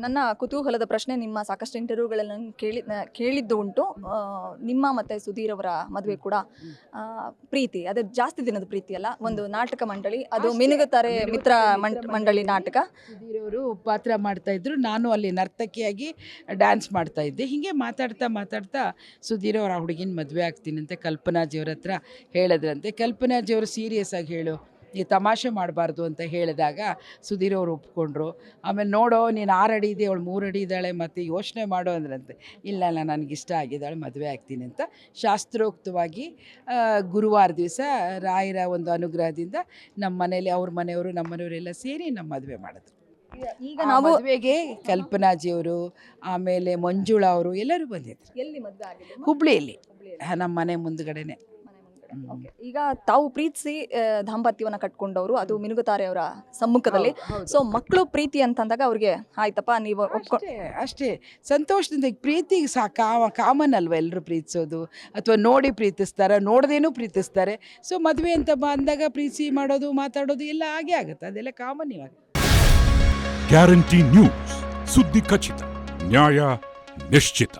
ನನ್ನ ಕುತೂಹಲದ ಪ್ರಶ್ನೆ, ನಿಮ್ಮ ಸಾಕಷ್ಟು ಇಂಟರ್ವ್ಯೂಗಳಲ್ಲಿ ಕೇಳಿದ್ದು ಉಂಟು. ನಿಮ್ಮ ಮತ್ತು ಸುಧೀರ್ ಅವರ ಮದುವೆ ಕೂಡ ಪ್ರೀತಿ, ಅದು ಜಾಸ್ತಿ ದಿನದ ಪ್ರೀತಿ ಅಲ್ಲ, ಒಂದು ನಾಟಕ ಮಂಡಳಿ, ಅದು ಮಿನುಗುತ್ತಾರೆ ಮಿತ್ರ ಮಂಡಳಿ ನಾಟಕ. ಸುಧೀರ್ ಅವರು ಪಾತ್ರ ಮಾಡ್ತಾಯಿದ್ರು, ನಾನು ಅಲ್ಲಿ ನರ್ತಕಿಯಾಗಿ ಡ್ಯಾನ್ಸ್ ಮಾಡ್ತಾಯಿದ್ದೆ. ಹೀಗೆ ಮಾತಾಡ್ತಾ ಸುಧೀರ್ ಅವ್ರ ಹುಡುಗಿನ ಮದುವೆ ಆಗ್ತೀನಿ ಅಂತ ಕಲ್ಪನಾಜಿಯವ್ರ ಹತ್ರ ಹೇಳಿದ್ರಂತೆ. ಕಲ್ಪನಾಜಿಯವರು ಸೀರಿಯಸ್ ಆಗಿ ಹೇಳು, ಈ ತಮಾಷೆ ಮಾಡಬಾರ್ದು ಅಂತ ಹೇಳಿದಾಗ ಸುಧೀರ್ ಅವರು ಒಪ್ಕೊಂಡ್ರು. ಆಮೇಲೆ ನೋಡೋ, ನೀನು 6 ಅಡಿ ಇದೆ, ಅವಳು 3 ಅಡಿ ಇದ್ದಾಳೆ, ಮತ್ತು ಯೋಚನೆ ಮಾಡೋ ಅಂದ್ರಂತೆ. ಇಲ್ಲ ನನಗಿಷ್ಟ ಆಗಿದ್ದಾಳೆ, ಮದುವೆ ಆಗ್ತೀನಿ ಅಂತ ಶಾಸ್ತ್ರೋಕ್ತವಾಗಿ ಗುರುವಾರ ದಿವಸ ರಾಯರ ಒಂದು ಅನುಗ್ರಹದಿಂದ ನಮ್ಮ ಮನೇಲಿ, ಅವ್ರ ಮನೆಯವರು ನಮ್ಮ ಮನೆಯವರೆಲ್ಲ ಸೇರಿ ನಮ್ಮ ಮದುವೆ ಮಾಡಿದ್ರು. ಈಗ ನಾವು ಮದುವೆಗೆ ಕಲ್ಪನಾಜಿಯವರು, ಆಮೇಲೆ ಮಂಜುಳಾ ಅವರು ಎಲ್ಲರೂ ಬಂದಿದ್ರು. ಎಲ್ಲಿ ಮದುವೆ ಆಗಿದೆ? ಹುಬ್ಳಿಯಲ್ಲಿ, ನಮ್ಮ ಮನೆ ಮುಂದ್ಗಡೆನೆ. ಈಗ ತಾವು ಪ್ರೀತಿಸಿ ದಾಂಪತ್ಯವನ್ನು ಕಟ್ಕೊಂಡವರು, ಅದು ಮಿನುಗುತಾರೆ ಅವರ ಸಮ್ಮುಖದಲ್ಲಿ. ಸೊ ಮಕ್ಕಳು ಪ್ರೀತಿ ಅಂತಂದಾಗ ಅವ್ರಿಗೆ ಆಯ್ತಪ್ಪ ನೀವು ಅಷ್ಟೇ ಸಂತೋಷದಿಂದ. ಈಗ ಪ್ರೀತಿಗೆ ಕಾಮನ್ ಅಲ್ವಾ, ಎಲ್ಲರೂ ಪ್ರೀತಿಸೋದು, ಅಥವಾ ನೋಡಿ ಪ್ರೀತಿಸ್ತಾರೆ, ನೋಡ್ದೇನೂ ಪ್ರೀತಿಸ್ತಾರೆ. ಸೊ ಮದುವೆ ಅಂತ ಅಂದಾಗ ಪ್ರೀತಿ ಮಾಡೋದು, ಮಾತಾಡೋದು ಎಲ್ಲ ಹಾಗೆ ಆಗುತ್ತೆ, ಅದೆಲ್ಲ ಕಾಮನ್ ಇವಾಗ. ಗ್ಯಾರಂಟಿ ನ್ಯೂಸ್, ಸುದ್ದಿ ಖಚಿತ, ನ್ಯಾಯ ನಿಶ್ಚಿತ.